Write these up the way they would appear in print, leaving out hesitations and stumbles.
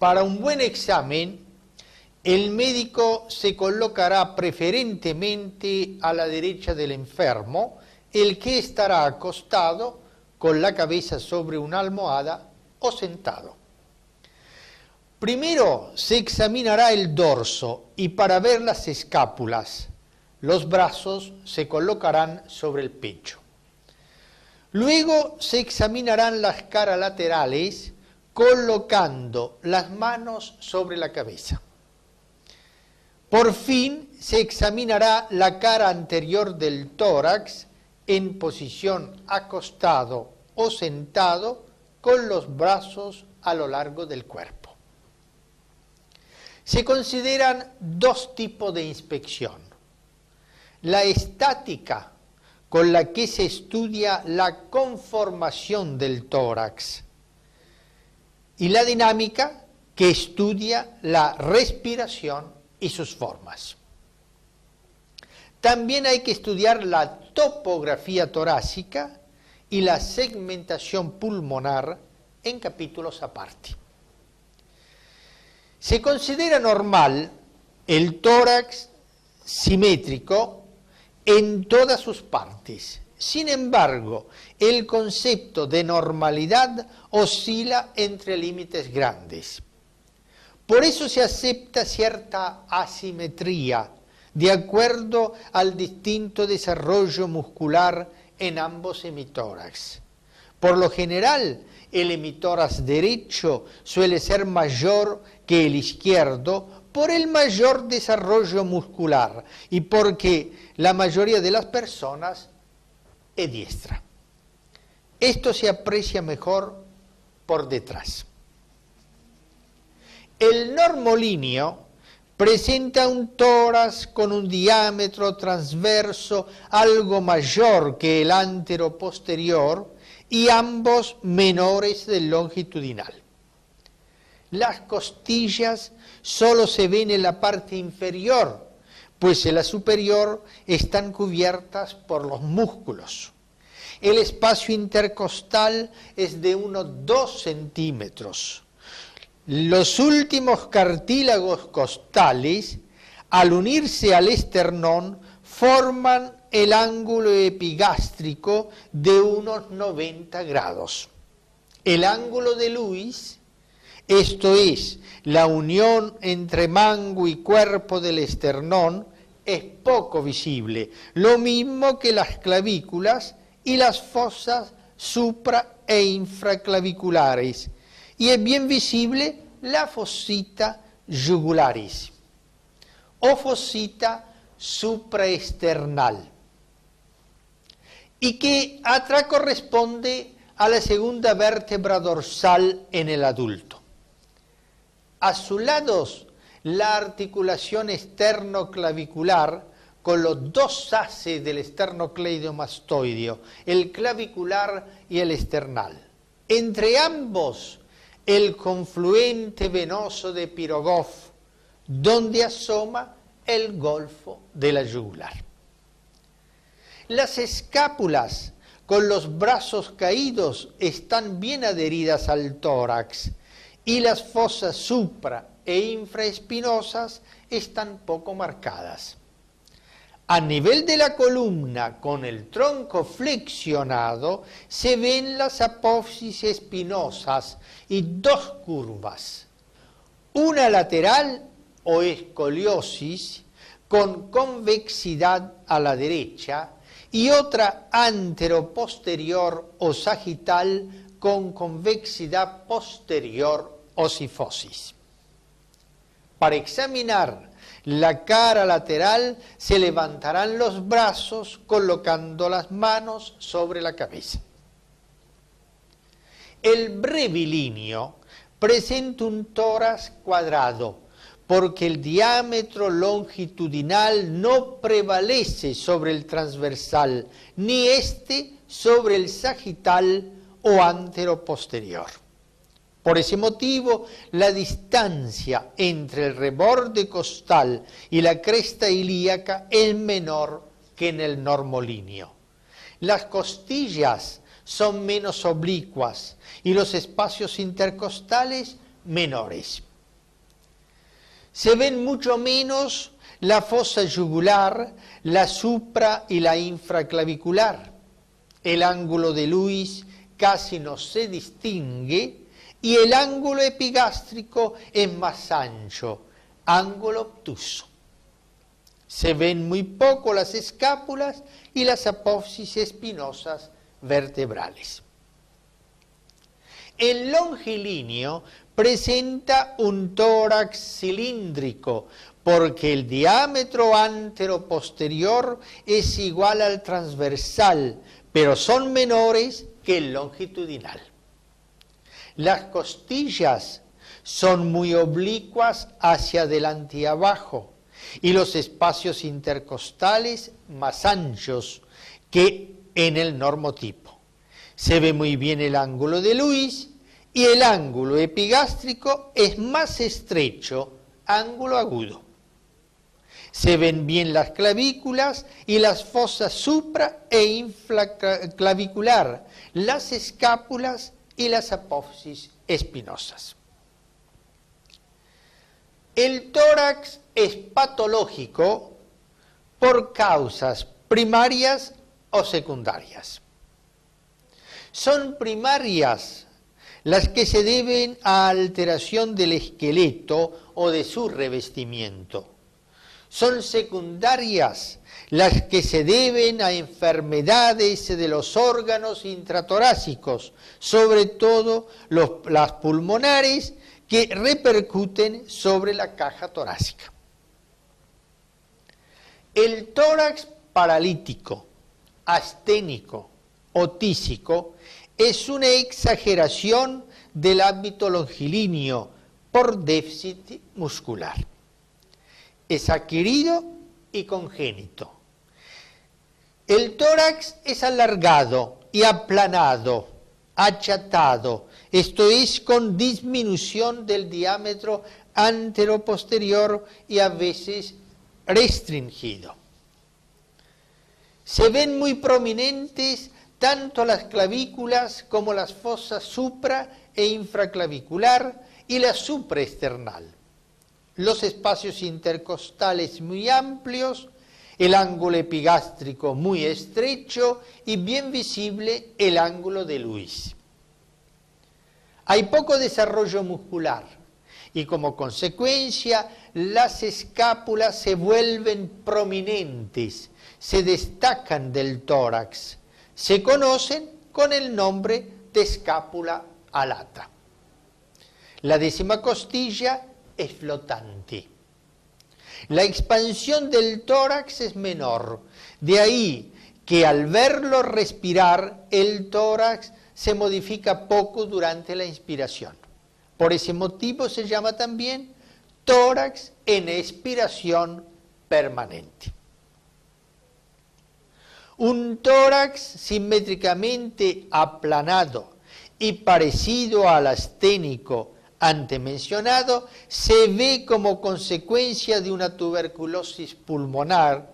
Para un buen examen, el médico se colocará preferentemente a la derecha del enfermo, el que estará acostado con la cabeza sobre una almohada o sentado. Primero se examinará el dorso y para ver las escápulas, los brazos se colocarán sobre el pecho. Luego se examinarán las caras laterales colocando las manos sobre la cabeza. Por fin se examinará la cara anterior del tórax en posición acostado o sentado con los brazos a lo largo del cuerpo. Se consideran dos tipos de inspección. La estática, con la que se estudia la conformación del tórax, y la dinámica, que estudia la respiración y sus formas. También hay que estudiar la topografía torácica y la segmentación pulmonar en capítulos aparte. Se considera normal el tórax simétrico en todas sus partes. Sin embargo, el concepto de normalidad oscila entre límites grandes. Por eso se acepta cierta asimetría de acuerdo al distinto desarrollo muscular en ambos hemitórax. Por lo general, el hemitórax derecho suele ser mayor que el izquierdo por el mayor desarrollo muscular y porque la mayoría de las personas es diestra. Esto se aprecia mejor por detrás. El normolíneo presenta un tórax con un diámetro transverso algo mayor que el anteroposterior y ambos menores del longitudinal. Las costillas solo se ven en la parte inferior, pues en la superior están cubiertas por los músculos. El espacio intercostal es de unos 2 centímetros. Los últimos cartílagos costales, al unirse al esternón, forman el ángulo epigástrico de unos 90 grados. El ángulo de Lewis, esto es, la unión entre mango y cuerpo del esternón, es poco visible, lo mismo que las clavículas y las fosas supra e infraclaviculares, y es bien visible la fosita jugularis o fosita supraesternal, y que atrás corresponde a la segunda vértebra dorsal en el adulto. A sus lados, la articulación esternoclavicular con los dos haces del esternocleidomastoideo, el clavicular y el esternal. Entre ambos, el confluente venoso de Pirogov, donde asoma el golfo de la yugular. Las escápulas con los brazos caídos están bien adheridas al tórax y las fosas supra e infraespinosas están poco marcadas. A nivel de la columna, con el tronco flexionado, se ven las apófisis espinosas y dos curvas, una lateral o escoliosis con convexidad a la derecha y otra anteroposterior o sagital con convexidad posterior o sifosis. Para examinar la cara lateral se levantarán los brazos colocando las manos sobre la cabeza. El brevilíneo presenta un tórax cuadrado porque el diámetro longitudinal no prevalece sobre el transversal, ni este sobre el sagital o anteroposterior. Por ese motivo, la distancia entre el reborde costal y la cresta ilíaca es menor que en el normolíneo. Las costillas son menos oblicuas y los espacios intercostales menores. Se ven mucho menos la fosa yugular, la supra y la infraclavicular. El ángulo de Lewis casi no se distingue y el ángulo epigástrico es más ancho, ángulo obtuso. Se ven muy poco las escápulas y las apófisis espinosas vertebrales. El longilíneo presenta un tórax cilíndrico porque el diámetro antero-posterior es igual al transversal, pero son menores que el longitudinal. Las costillas son muy oblicuas hacia adelante y abajo, y los espacios intercostales más anchos que en el normotipo. Se ve muy bien el ángulo de Lewis y el ángulo epigástrico es más estrecho, ángulo agudo. Se ven bien las clavículas y las fosas supra e infraclavicular, las escápulas y las apófisis espinosas. El tórax es patológico por causas primarias o secundarias. Son primarias las que se deben a alteración del esqueleto o de su revestimiento. Son secundarias las que se deben a enfermedades de los órganos intratorácicos, sobre todo las pulmonares, que repercuten sobre la caja torácica. El tórax paralítico, asténico o tísico es una exageración del ámbito longilíneo por déficit muscular. Es adquirido y congénito. El tórax es alargado y aplanado, achatado, esto es con disminución del diámetro antero-posterior y a veces restringido. Se ven muy prominentes tanto las clavículas como las fosas supra e infraclavicular y la supraesternal. Los espacios intercostales muy amplios, el ángulo epigástrico muy estrecho y bien visible el ángulo de Lewis. Hay poco desarrollo muscular y como consecuencia las escápulas se vuelven prominentes, se destacan del tórax, se conocen con el nombre de escápula alata. La décima costilla es flotante. La expansión del tórax es menor, de ahí que al verlo respirar el tórax se modifica poco durante la inspiración. Por ese motivo se llama también tórax en expiración permanente. Un tórax simétricamente aplanado y parecido al asténico antemencionado se ve como consecuencia de una tuberculosis pulmonar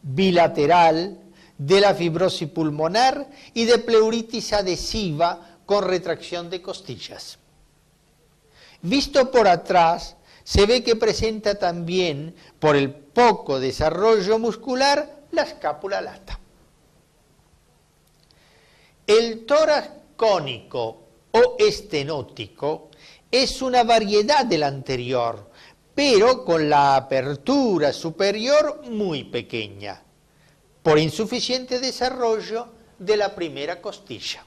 bilateral, de la fibrosis pulmonar y de pleuritis adhesiva con retracción de costillas. Visto por atrás, se ve que presenta también, por el poco desarrollo muscular, la escápula lata. El tórax cónico o estenótico es una variedad del anterior, pero con la apertura superior muy pequeña, por insuficiente desarrollo de la primera costilla.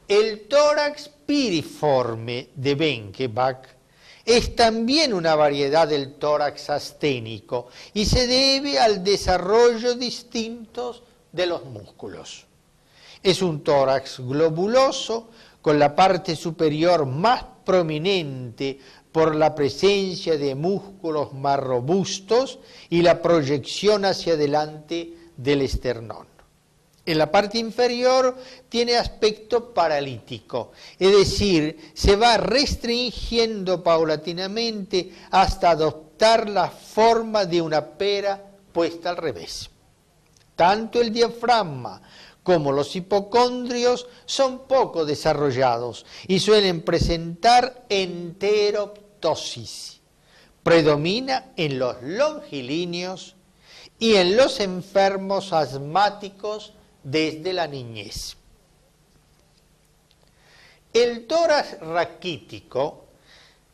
El tórax piriforme de Bengebach es también una variedad del tórax asténico y se debe al desarrollo distinto de los músculos. Es un tórax globuloso con la parte superior más prominente por la presencia de músculos más robustos y la proyección hacia adelante del esternón. En la parte inferior tiene aspecto paralítico, es decir, se va restringiendo paulatinamente hasta adoptar la forma de una pera puesta al revés. Tanto el diafragma como los hipocondrios son poco desarrollados y suelen presentar enteroptesis. atostosis. Predomina en los longilíneos y en los enfermos asmáticos desde la niñez. El tórax raquítico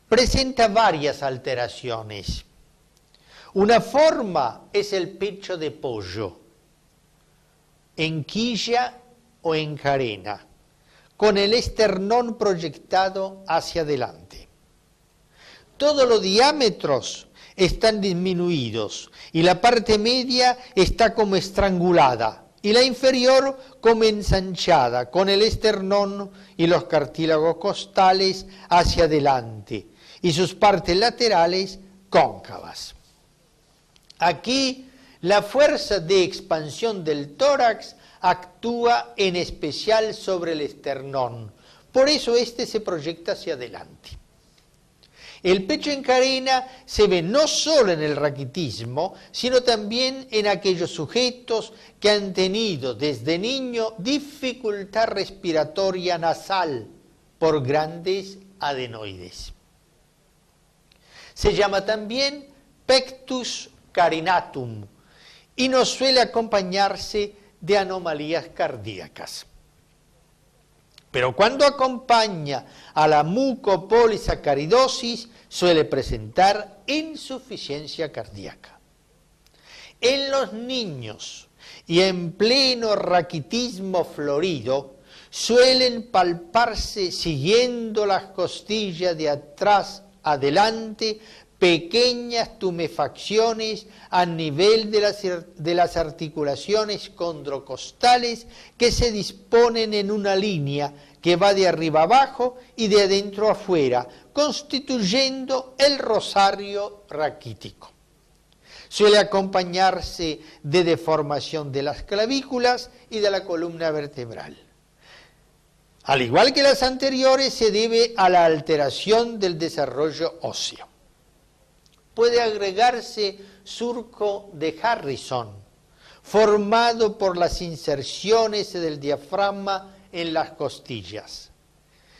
presenta varias alteraciones. Una forma es el pecho de pollo, en quilla o en carena, con el esternón proyectado hacia adelante. Todos los diámetros están disminuidos y la parte media está como estrangulada y la inferior como ensanchada, con el esternón y los cartílagos costales hacia adelante y sus partes laterales cóncavas. Aquí la fuerza de expansión del tórax actúa en especial sobre el esternón, por eso este se proyecta hacia adelante. El pecho en carena se ve no solo en el raquitismo, sino también en aquellos sujetos que han tenido desde niño dificultad respiratoria nasal por grandes adenoides. Se llama también pectus carinatum y no suele acompañarse de anomalías cardíacas. Pero cuando acompaña a la mucopolisacaridosis suele presentar insuficiencia cardíaca. En los niños y en pleno raquitismo florido suelen palparse siguiendo las costillas de atrás adelante pequeñas tumefacciones a nivel de las articulaciones condrocostales que se disponen en una línea que va de arriba abajo y de adentro afuera, constituyendo el rosario raquítico. Suele acompañarse de deformación de las clavículas y de la columna vertebral. Al igual que las anteriores, se debe a la alteración del desarrollo óseo. Puede agregarse surco de Harrison, formado por las inserciones del diafragma en las costillas.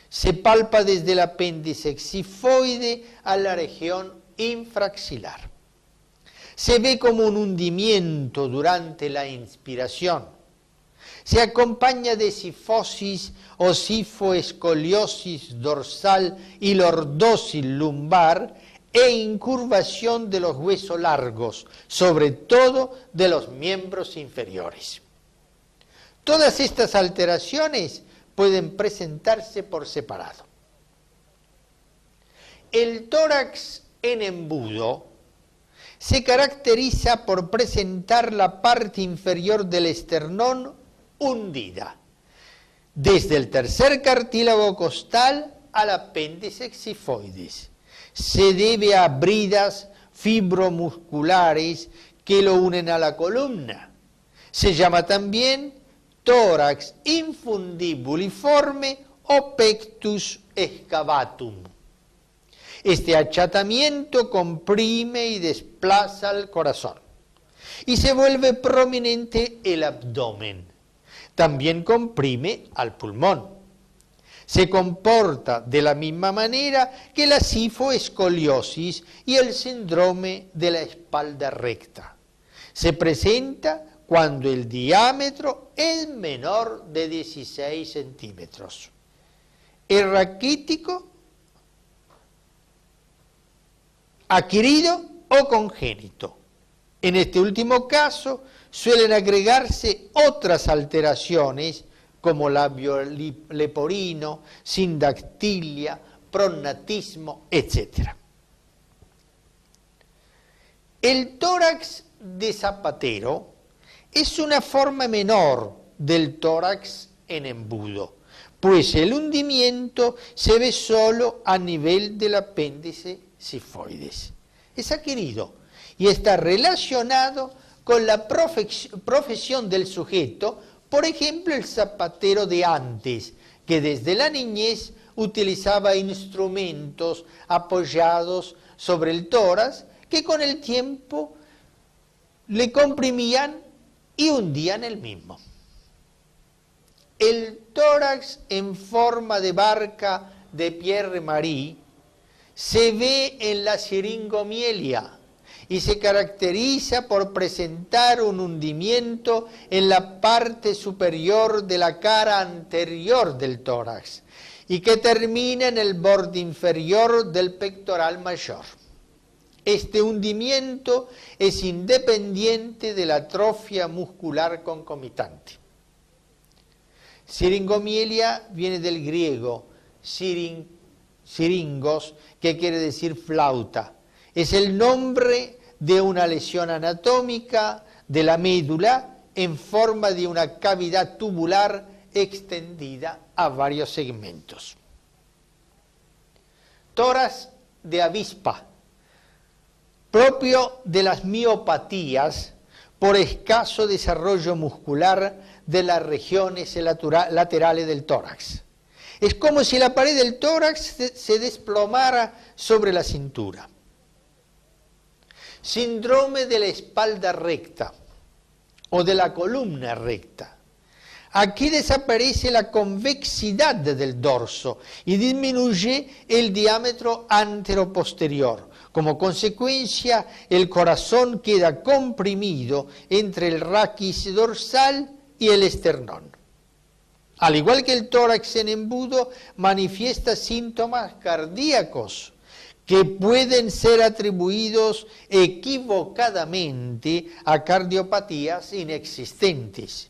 Se palpa desde el apéndice xifoide a la región infraxilar. Se ve como un hundimiento durante la inspiración. Se acompaña de sifosis o sifoescoliosis dorsal y lordosis lumbar e incurvación de los huesos largos, sobre todo de los miembros inferiores. Todas estas alteraciones pueden presentarse por separado. El tórax en embudo se caracteriza por presentar la parte inferior del esternón hundida, desde el tercer cartílago costal al apéndice xifoides. Se debe a bridas fibromusculares que lo unen a la columna. Se llama también tórax infundibuliforme o pectus excavatum. Este achatamiento comprime y desplaza el corazón y se vuelve prominente el abdomen. También comprime al pulmón. Se comporta de la misma manera que la sifoescoliosis y el síndrome de la espalda recta. Se presenta cuando el diámetro es menor de 16 centímetros. El raquítico, adquirido o congénito. En este último caso suelen agregarse otras alteraciones como labio leporino, sindactilia, pronatismo, etc. El tórax de Zapatero es una forma menor del tórax en embudo, pues el hundimiento se ve solo a nivel del apéndice xifoides. Es adquirido y está relacionado con la profesión del sujeto. Por ejemplo, el zapatero de antes, que desde la niñez utilizaba instrumentos apoyados sobre el tórax, que con el tiempo le comprimían y hundían el mismo. El tórax en forma de barca de Pierre Marie se ve en la siringomielia y se caracteriza por presentar un hundimiento en la parte superior de la cara anterior del tórax y que termina en el borde inferior del pectoral mayor. Este hundimiento es independiente de la atrofia muscular concomitante. Siringomielia viene del griego siringos, que quiere decir flauta. Es el nombre de una lesión anatómica de la médula en forma de una cavidad tubular extendida a varios segmentos. Tórax de avispa, propio de las miopatías por escaso desarrollo muscular de las regiones laterales del tórax. Es como si la pared del tórax se desplomara sobre la cintura. Síndrome de la espalda recta o de la columna recta. Aquí desaparece la convexidad del dorso y disminuye el diámetro anteroposterior. Como consecuencia, el corazón queda comprimido entre el raquis dorsal y el esternón. Al igual que el tórax en embudo, manifiesta síntomas cardíacos que pueden ser atribuidos equivocadamente a cardiopatías inexistentes.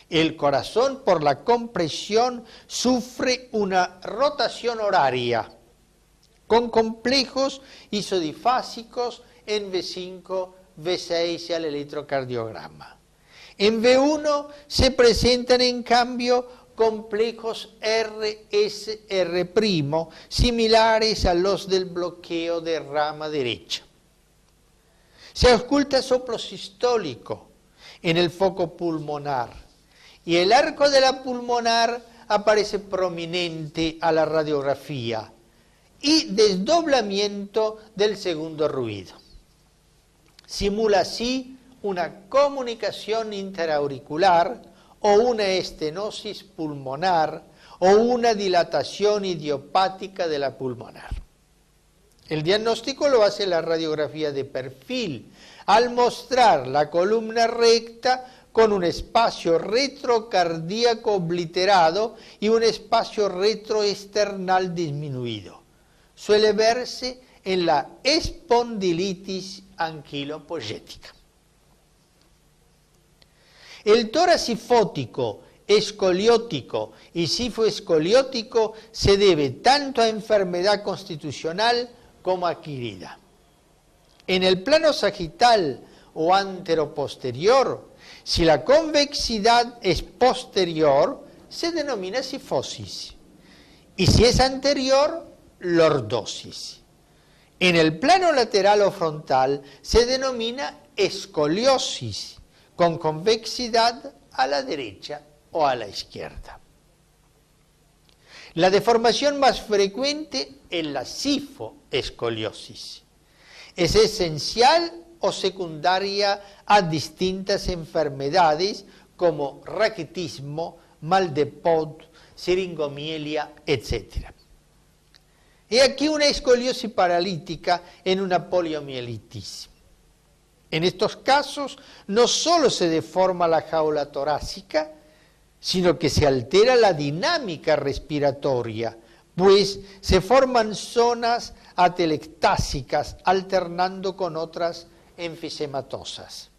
El corazón, por la compresión, sufre una rotación horaria con complejos isodifásicos en V5, V6 y al electrocardiograma. En V1 se presentan en cambio complejos RS-R', similares a los del bloqueo de rama derecha. Se ausculta soplo sistólico en el foco pulmonar y el arco de la pulmonar aparece prominente a la radiografía y desdoblamiento del segundo ruido. Simula así una comunicación interauricular o una estenosis pulmonar o una dilatación idiopática de la pulmonar. El diagnóstico lo hace la radiografía de perfil, al mostrar la columna recta con un espacio retrocardíaco obliterado y un espacio retroesternal disminuido. Suele verse en la espondilitis anquilopoyética. El tórax sifótico, escoliótico y sifoescoliótico se debe tanto a enfermedad constitucional como adquirida. En el plano sagital o anteroposterior, si la convexidad es posterior, se denomina sifosis, y si es anterior, lordosis. En el plano lateral o frontal se denomina escoliosis, con convexidad a la derecha o a la izquierda. La deformación más frecuente es la sifoescoliosis. Es esencial o secundaria a distintas enfermedades como raquitismo, mal de Pot, siringomielia, etc. He aquí una escoliosis paralítica en una poliomielitis. En estos casos no solo se deforma la jaula torácica, sino que se altera la dinámica respiratoria, pues se forman zonas atelectásicas alternando con otras enfisematosas.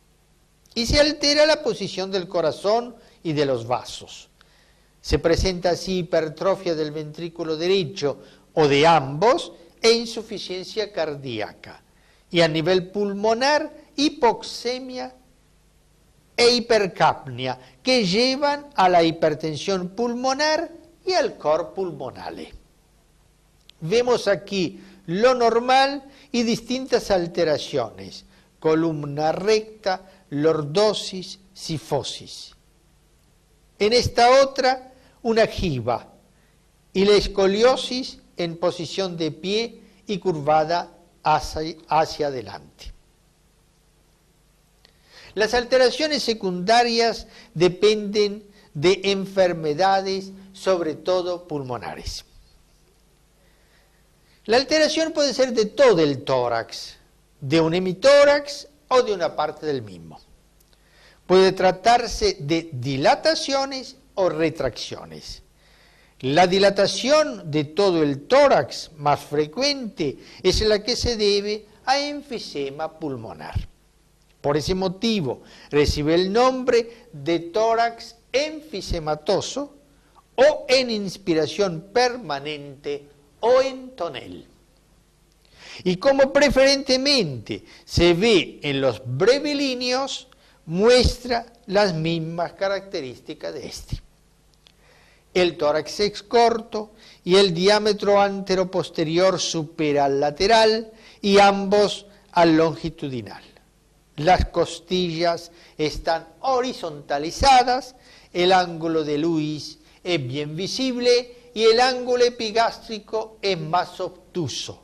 Y se altera la posición del corazón y de los vasos. Se presenta así hipertrofia del ventrículo derecho o de ambos e insuficiencia cardíaca. Y a nivel pulmonar, hipoxemia e hipercapnia, que llevan a la hipertensión pulmonar y al cor pulmonale. Vemos aquí lo normal y distintas alteraciones: columna recta, lordosis, sifosis. En esta otra, una jiba y la escoliosis en posición de pie y curvada hacia adelante. Las alteraciones secundarias dependen de enfermedades, sobre todo pulmonares. La alteración puede ser de todo el tórax, de un hemitórax o de una parte del mismo. Puede tratarse de dilataciones o retracciones. La dilatación de todo el tórax más frecuente es la que se debe a enfisema pulmonar. Por ese motivo recibe el nombre de tórax enfisematoso o en inspiración permanente o en tonel. Y como preferentemente se ve en los brevilíneos, muestra las mismas características de este. El tórax es corto y el diámetro anteroposterior supera al lateral y ambos al longitudinal. Las costillas están horizontalizadas, el ángulo de Lewis es bien visible y el ángulo epigástrico es más obtuso.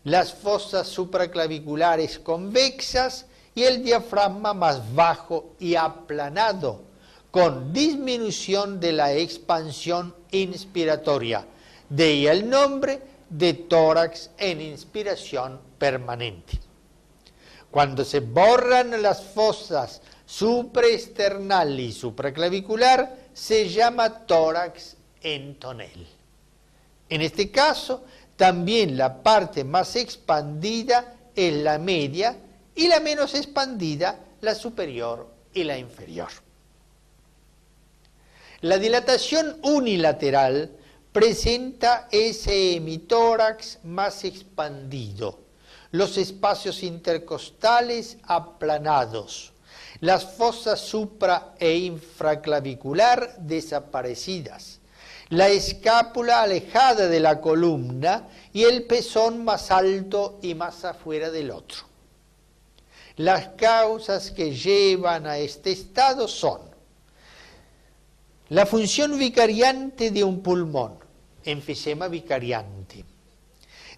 Las fosas supraclaviculares convexas y el diafragma más bajo y aplanado, con disminución de la expansión inspiratoria. De ahí el nombre de tórax en inspiración permanente. Cuando se borran las fosas supraesternal y supraclavicular, se llama tórax en tonel. En este caso, también la parte más expandida es la media y la menos expandida la superior y la inferior. La dilatación unilateral presenta ese hemitórax más expandido, los espacios intercostales aplanados, las fosas supra e infraclavicular desaparecidas, la escápula alejada de la columna y el pezón más alto y más afuera del otro. Las causas que llevan a este estado son la función vicariante de un pulmón, enfisema vicariante,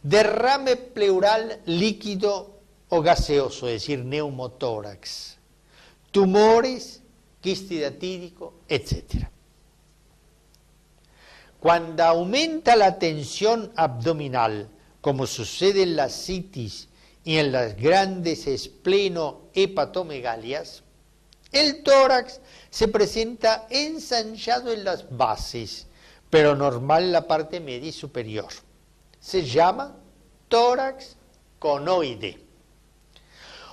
derrame pleural líquido o gaseoso, es decir, neumotórax, tumores, quiste hidatídico, etc. Cuando aumenta la tensión abdominal, como sucede en la citis y en las grandes esplenohepatomegalias, el tórax se presenta ensanchado en las bases, pero normal en la parte media y superior. Se llama tórax conoide.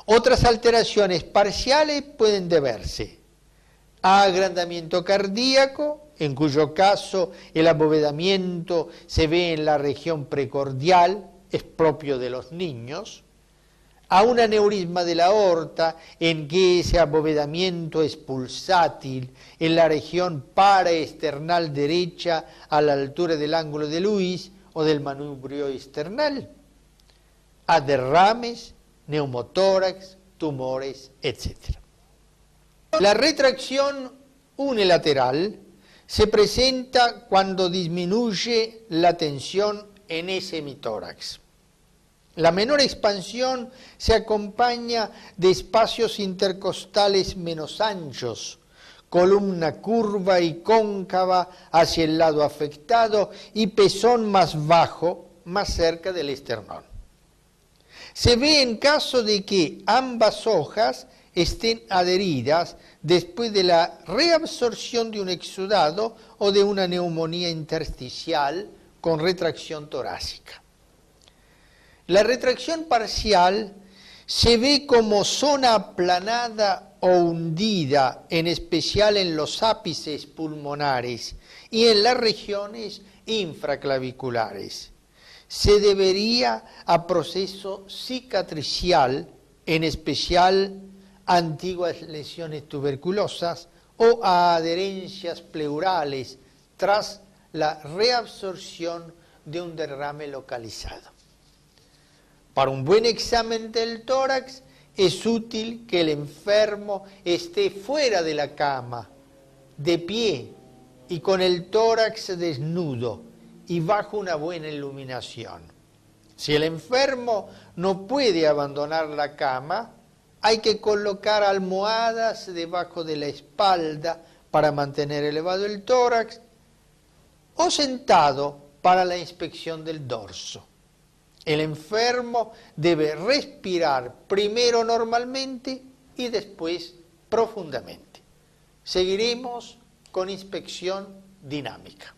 Otras alteraciones parciales pueden deberse a agrandamiento cardíaco, en cuyo caso el abovedamiento se ve en la región precordial, es propio de los niños, a un aneurisma de la aorta, en que ese abovedamiento es pulsátil en la región paraesternal derecha a la altura del ángulo de Lewis o del manubrio external, a derrames, neumotórax, tumores, etc. La retracción unilateral se presenta cuando disminuye la tensión en ese hemitórax. La menor expansión se acompaña de espacios intercostales menos anchos, columna curva y cóncava hacia el lado afectado y pezón más bajo, más cerca del esternón. Se ve en caso de que ambas hojas estén adheridas después de la reabsorción de un exudado o de una neumonía intersticial con retracción torácica. La retracción parcial se ve como zona aplanada o hundida, en especial en los ápices pulmonares y en las regiones infraclaviculares. Se debería a proceso cicatricial, en especial antiguas lesiones tuberculosas o a adherencias pleurales tras la reabsorción de un derrame localizado. Para un buen examen del tórax es útil que el enfermo esté fuera de la cama, de pie y con el tórax desnudo y bajo una buena iluminación. Si el enfermo no puede abandonar la cama, hay que colocar almohadas debajo de la espalda para mantener elevado el tórax o sentado para la inspección del dorso. El enfermo debe respirar primero normalmente y después profundamente. Seguiremos con inspección dinámica.